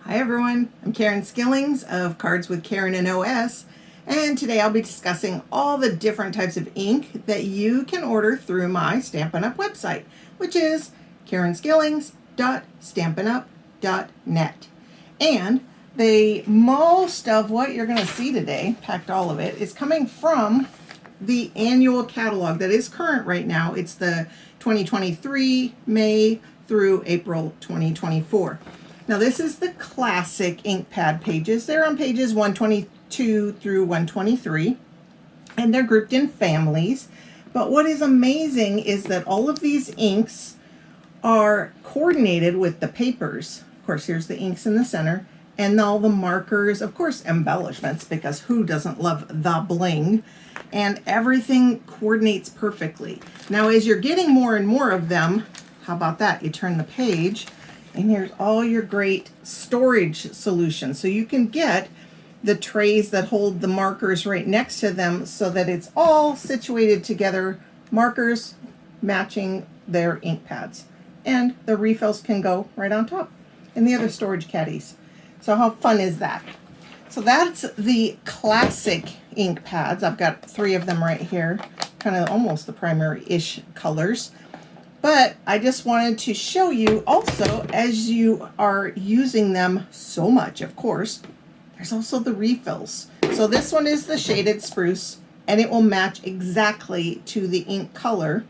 Hi everyone, I'm Karen Skillings of Cards with Karen and OS, and today I'll be discussing all the different types of ink that you can order through my Stampin' Up website, which is karenskillings.stampinup.net. And most of what you're going to see today, in fact all of it, is coming from the annual catalog that is current right now. It's the 2023 May through April 2024. Now this is the classic ink pad pages. They're on pages 122 through 123, and they're grouped in families. But what is amazing is that all of these inks are coordinated with the papers. Of course, here's the inks in the center, and all the markers, of course, embellishments, because who doesn't love the bling? And everything coordinates perfectly. Now, as you're getting more and more of them, how about that? You turn the page, and here's all your great storage solutions. So you can get the trays that hold the markers right next to them so that it's all situated together, markers matching their ink pads. And the refills can go right on top in the other storage caddies. So how fun is that? So that's the classic ink pads. I've got 3 of them right here, kind of almost the primary-ish colors. But I just wanted to show you also, as you are using them so much, of course, there's also the refills. So this one is the shaded spruce, and it will match exactly to the ink color.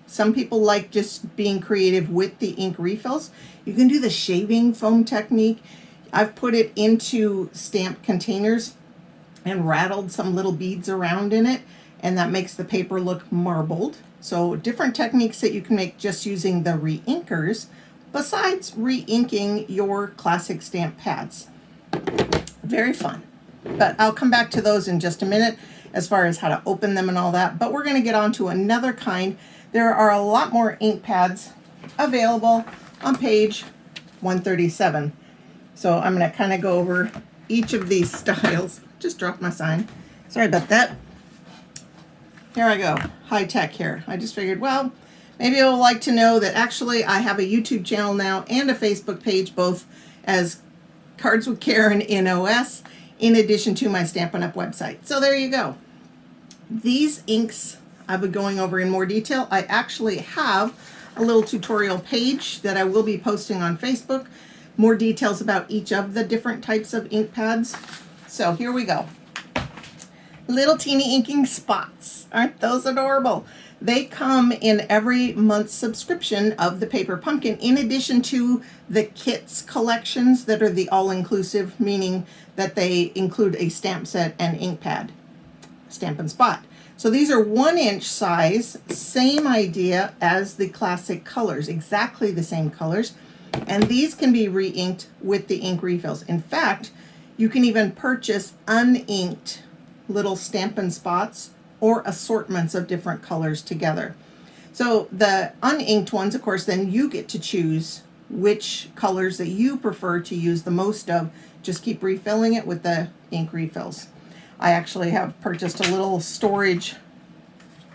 Some people like just being creative with the ink refills. You can do the shaving foam technique. I've put it into stamped containers and rattled some little beads around in it, and that makes the paper look marbled. So different techniques that you can make just using the re-inkers, besides re-inking your classic stamp pads. Very fun. But I'll come back to those in just a minute as far as how to open them and all that. But we're going to get on to another kind. There are a lot more ink pads available on page 137. So I'm going to kind of go over each of these styles. Just dropped my sign. Sorry about that. Here I go, high tech here. I just figured, well, maybe you'll like to know that actually I have a YouTube channel now and a Facebook page, both as Cards with Karen in OS, in addition to my Stampin' Up website. So there you go. These inks I've been going over in more detail. I actually have a little tutorial page that I will be posting on Facebook. More details about each of the different types of ink pads. So here we go. Little teeny inking spots. Aren't those adorable? They come in every month's subscription of the Paper Pumpkin, in addition to the kits collections that are the all-inclusive, meaning that they include a stamp set and ink pad, Stampin' Spot. So these are 1-inch size, same idea as the classic colors, exactly the same colors. And these can be re-inked with the ink refills. In fact, you can even purchase uninked little Stampin' Spots or assortments of different colors together. So the uninked ones, of course, then you get to choose which colors that you prefer to use the most of. Just keep refilling it with the ink refills. I actually have purchased a little storage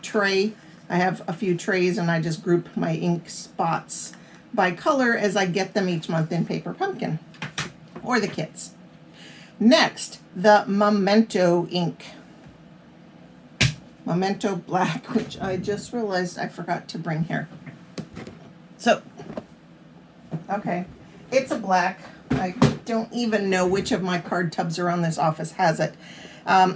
tray. I have a few trays, and I just group my ink spots by color as I get them each month in Paper Pumpkin or the kits. Next, the Memento ink. Memento Black, which I just realized I forgot to bring here. So, okay, it's a black. I don't even know which of my card tubs around this office has it.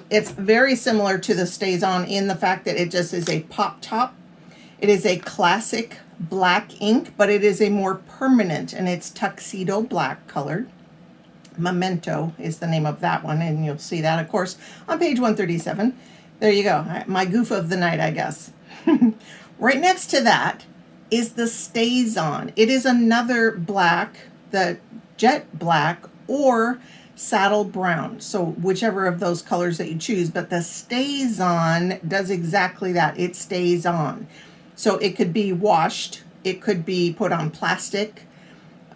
It's very similar to the StazOn in the fact that it just is a pop top. It is a classic black ink, but it is a more permanent, and it's tuxedo black colored. Memento is the name of that one, and you'll see that, of course, on page 137. There you go, my goof of the night, I guess. Right next to that is the StazOn. It is another black, the jet black or saddle brown, so whichever of those colors that you choose, but the StazOn does exactly that. It stays on. So it could be washed, it could be put on plastic,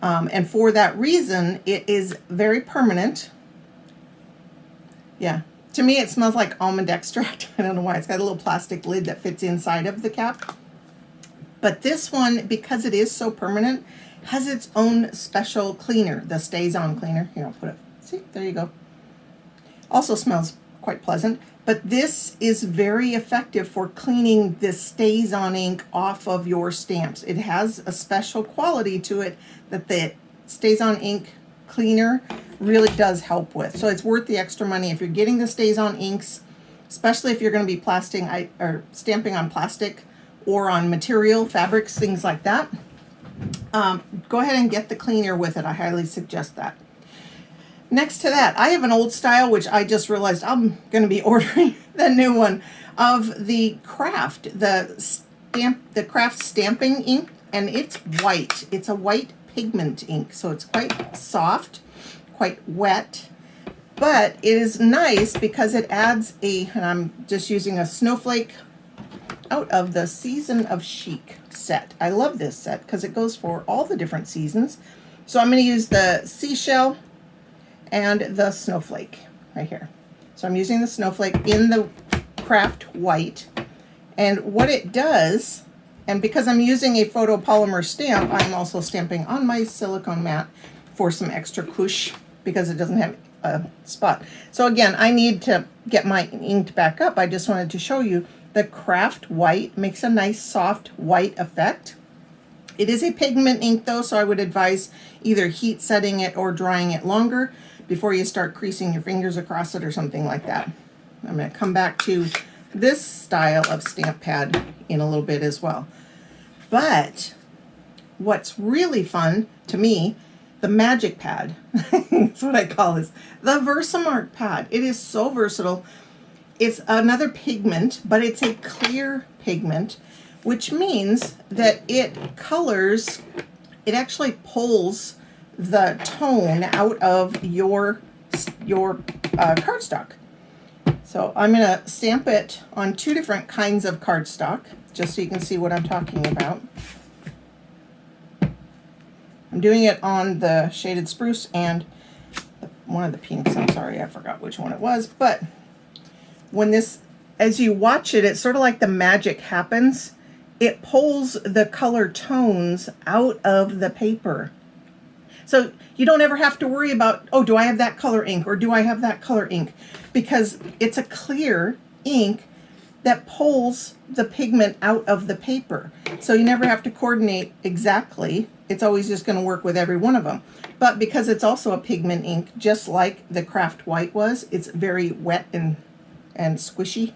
and for that reason, it is very permanent. Yeah, to me it smells like almond extract. I don't know why. It's got a little plastic lid that fits inside of the cap. But this one, because it is so permanent, has its own special cleaner, the Stays On cleaner. Here, I'll put it, see, there you go. Also smells quite pleasant, but this is very effective for cleaning this Stays On ink off of your stamps. It has a special quality to it that the Stays On ink cleaner really does help with. So it's worth the extra money if you're getting the Stays On inks, especially if you're going to be stamping on plastic or on material, fabrics, things like that. Go ahead and get the cleaner with it. I highly suggest that. Next to that, I have an old style, which I just realized I'm going to be ordering the new one, of the Craft, the Craft stamping ink, and it's white. It's a white pigment ink, so it's quite soft, quite wet, but it is nice because it adds and I'm just using a snowflake out of the Season of Chic set. I love this set because it goes for all the different seasons. So I'm going to use the seashell and the snowflake right here. So I'm using the snowflake in the Craft white, and what it does, and because I'm using a photopolymer stamp, I'm also stamping on my silicone mat for some extra cush because it doesn't have a spot. So again, I need to get my ink back up. I just wanted to show you the Craft white makes a nice soft white effect. It is a pigment ink though, so I would advise either heat setting it or drying it longer before you start creasing your fingers across it or something like that. I'm going to come back to this style of stamp pad in a little bit as well. But what's really fun to me, the magic pad, that's what I call this, the Versamark pad. It is so versatile. It's another pigment, but it's a clear pigment, which means that it colors, it actually pulls the tone out of your cardstock. So I'm going to stamp it on two different kinds of cardstock, just so you can see what I'm talking about. I'm doing it on the shaded spruce and one of the pinks. I'm sorry, I forgot which one it was, but when this, as you watch it, it's sort of like the magic happens. It pulls the color tones out of the paper. So you don't ever have to worry about, oh, do I have that color ink or do I have that color ink? Because it's a clear ink that pulls the pigment out of the paper. So you never have to coordinate exactly. It's always just going to work with every one of them. But because it's also a pigment ink, just like the Craft White was, it's very wet and squishy.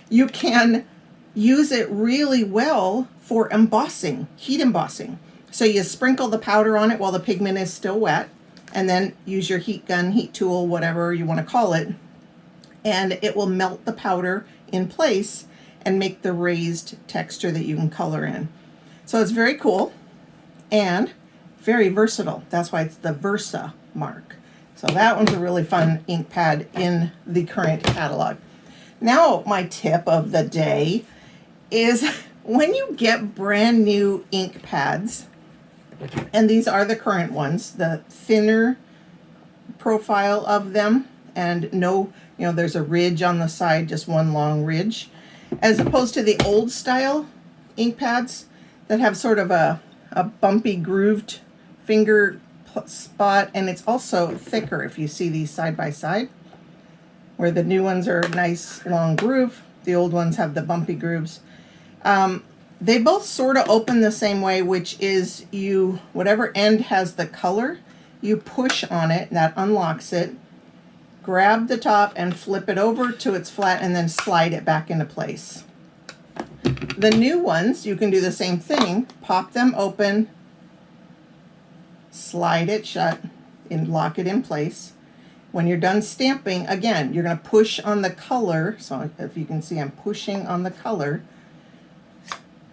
You can use it really well for embossing, heat embossing. So you sprinkle the powder on it while the pigment is still wet, and then use your heat gun, heat tool, whatever you want to call it, and it will melt the powder in place and make the raised texture that you can color in. So it's very cool and very versatile. That's why it's the Versamark. So that one's a really fun ink pad in the current catalog. Now my tip of the day is when you get brand new ink pads, and these are the current ones, the thinner profile of them, and no, there's a ridge on the side, just one long ridge, as opposed to the old style ink pads that have sort of a bumpy grooved finger spot, and it's also thicker if you see these side by side, where the new ones are nice long groove, the old ones have the bumpy grooves. They both sort of open the same way, which is whatever end has the color, you push on it, that unlocks it, grab the top and flip it over to its flat, and then slide it back into place. The new ones, you can do the same thing, pop them open, slide it shut, and lock it in place. When you're done stamping, again, you're going to push on the color. So if you can see, I'm pushing on the color,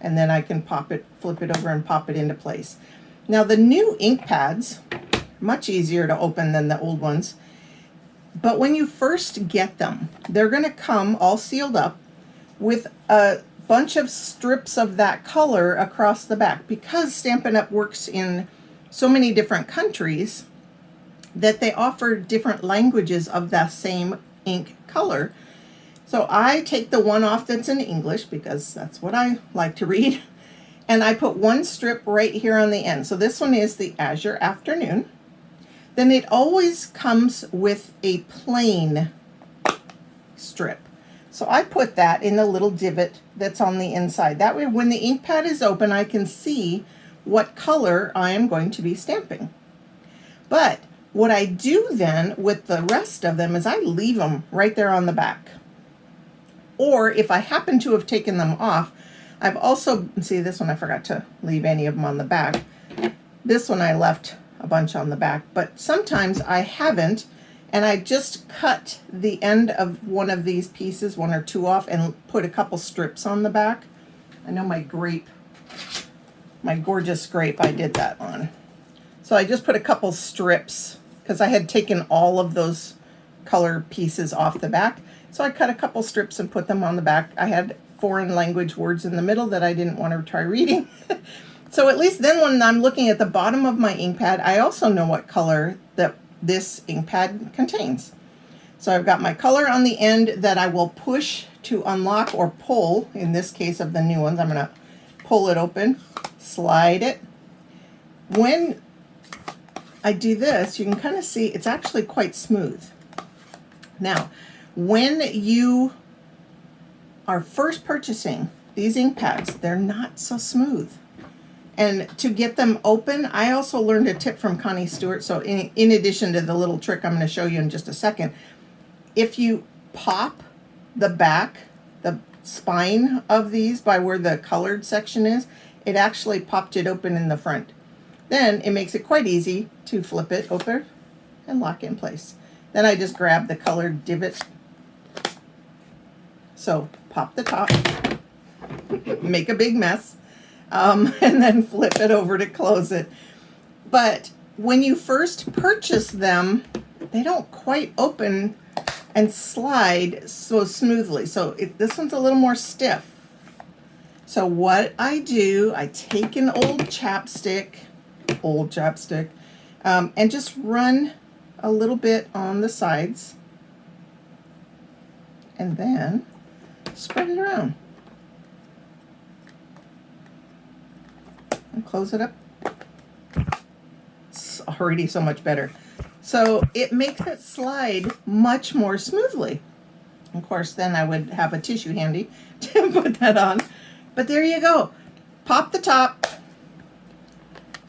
and then I can flip it over and pop it into place. Now the new ink pads, much easier to open than the old ones, but when you first get them, they're going to come all sealed up with a bunch of strips of that color across the back. Because Stampin' Up! Works in so many different countries that they offer different languages of that same ink color. So I take the one off that's in English because that's what I like to read, And I put one strip right here on the end. So this one is the Azure Afternoon. Then it always comes with a plain strip. So I put that in the little divot that's on the inside. That way when the ink pad is open, I can see what color I am going to be stamping. But what I do then with the rest of them is I leave them right there on the back. Or if I happen to have taken them off, I've also, see this one I forgot to leave any of them on the back. This one I left a bunch on the back, but sometimes I haven't, and I just cut the end of one of these pieces, one or two off, and put a couple strips on the back. I know my grape, my gorgeous grape, I did that on. So I just put a couple strips because I had taken all of those color pieces off the back. So I cut a couple strips and put them on the back. I had foreign language words in the middle that I didn't want to try reading. So at least then when I'm looking at the bottom of my ink pad, I also know what color that this ink pad contains. So I've got my color on the end that I will push to unlock or pull. In this case of the new ones, I'm going to pull it open, slide it. When I do this, you can kind of see it's actually quite smooth. Now, when you are first purchasing these ink pads, they're not so smooth. And to get them open, I also learned a tip from Connie Stewart. So in addition to the little trick I'm going to show you in just a second, if you pop the back, the spine of these by where the colored section is, it actually popped it open in the front. Then it makes it quite easy to flip it open and lock it in place. Then I just grab the colored divot. So pop the top, make a big mess. And then flip it over to close it. But when you first purchase them, they don't quite open and slide so smoothly. So this one's a little more stiff. So what I do, I take an old chapstick, and just run a little bit on the sides and then spread it around. And close it up. It's already so much better. So it makes it slide much more smoothly. Of course, then I would have a tissue handy to put that on. But there you go. Pop the top,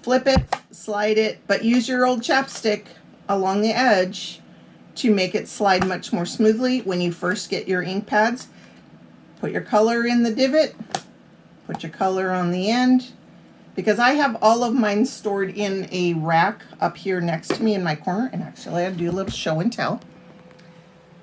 flip it, slide it, but use your old chapstick along the edge to make it slide much more smoothly when you first get your ink pads. Put your color in the divot, put your color on the end. Because I have all of mine stored in a rack up here next to me in my corner. And actually, I'll do a little show and tell.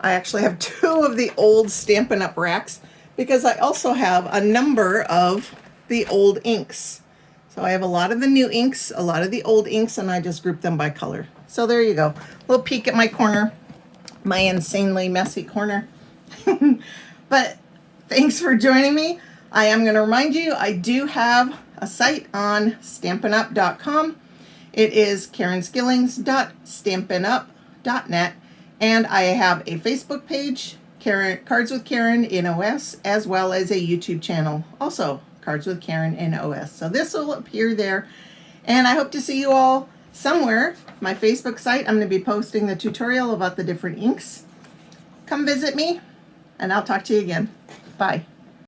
I actually have two of the old Stampin' Up racks because I also have a number of the old inks. So I have a lot of the new inks, a lot of the old inks, and I just group them by color. So there you go. A little peek at my corner, my insanely messy corner. But thanks for joining me. I am going to remind you, I do have a site on StampinUp.com. It is karenskillings.stampinup.net, and I have a Facebook page, Cards with Karen NOS, as well as a YouTube channel, also Cards with Karen NOS. So this will appear there, and I hope to see you all somewhere. My Facebook site, I'm going to be posting the tutorial about the different inks. Come visit me, and I'll talk to you again. Bye.